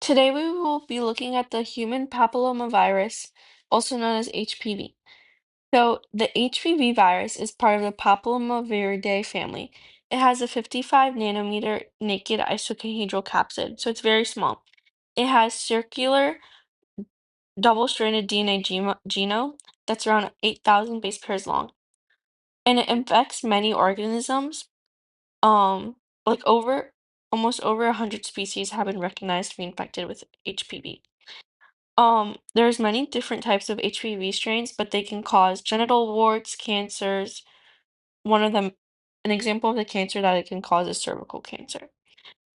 Today we will be looking at the human papillomavirus, also known as HPV. So the HPV virus is part of the Papillomaviridae family. It has a 55 nanometer naked isocohedral capsid, so it's very small. It has circular double-stranded DNA genome that's around 8,000 base pairs long, and it infects many organisms. Um, like almost over 100 species have been recognized to be infected with HPV. There's many different types of HPV strains, but they can cause genital warts, cancers. One of them, an example of the cancer that it can cause is cervical cancer.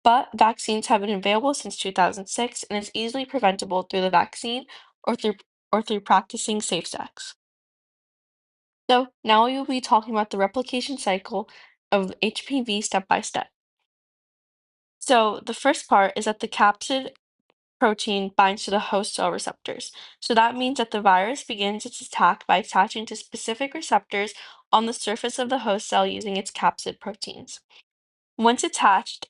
But vaccines have been available since 2006, and it's easily preventable through the vaccine or through practicing safe sex. So now we will be talking about the replication cycle of HPV step by step. So the first part is that the capsid protein binds to the host cell receptors. So that means that the virus begins its attack by attaching to specific receptors on the surface of the host cell using its capsid proteins. Once attached,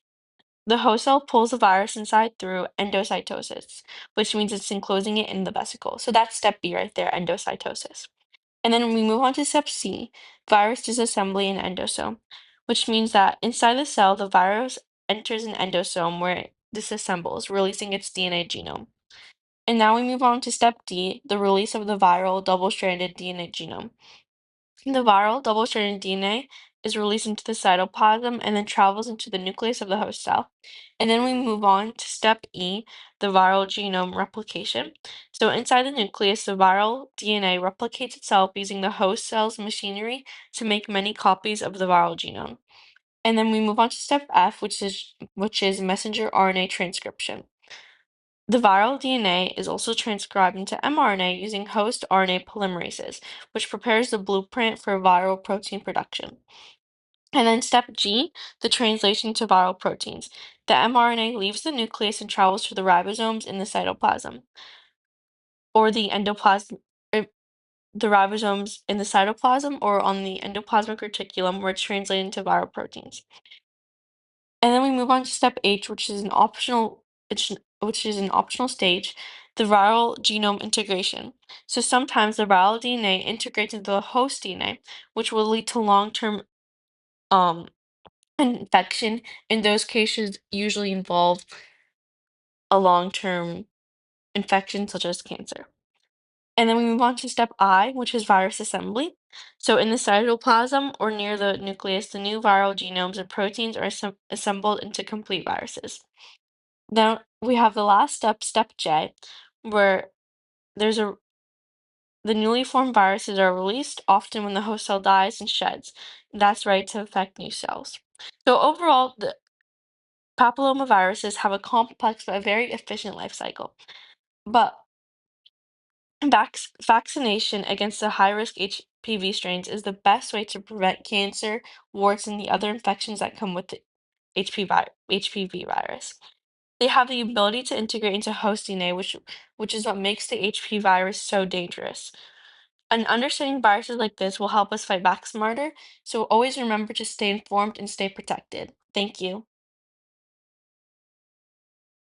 the host cell pulls the virus inside through endocytosis, which means it's enclosing it in the vesicle. So that's step B right there, endocytosis. And then we move on to step C, virus disassembly in endosome, which means that inside the cell, the virus enters an endosome where it disassembles, releasing its DNA genome. And now we move on to step D, the release of the viral double-stranded DNA genome. The viral double-stranded DNA is released into the cytoplasm and then travels into the nucleus of the host cell. And then we move on to step E, the viral genome replication. So inside the nucleus, the viral DNA replicates itself using the host cell's machinery to make many copies of the viral genome. And then we move on to step F, which is messenger RNA transcription. The viral DNA is also transcribed into mRNA using host RNA polymerases, which prepares the blueprint for viral protein production. And then step G, the translation to viral proteins. The mRNA leaves the nucleus and travels to the ribosomes in the cytoplasm, or the endoplasm, er, the ribosomes in the cytoplasm, or on the endoplasmic reticulum, where it's translated into viral proteins. And then we move on to step H, which is an optional stage, the viral genome integration. So sometimes the viral DNA integrates into the host DNA, which will lead to long-term um, infection. In those cases, usually involve a long-term infection such as cancer. And then we move on to step I, which is virus assembly. So in the cytoplasm or near the nucleus, the new viral genomes and proteins are assembled into complete viruses. Now we have the last step, step J, where there's a the newly formed viruses are released, often when the host cell dies and sheds. That's right to infect new cells. So overall, the papillomaviruses have a complex but very efficient life cycle. But vaccination against the high-risk HPV strains is the best way to prevent cancer, warts, and the other infections that come with the HPV virus. They have the ability to integrate into host DNA, which is what makes the HPV virus so dangerous. And understanding viruses like this will help us fight back smarter, so always remember to stay informed and stay protected. Thank you.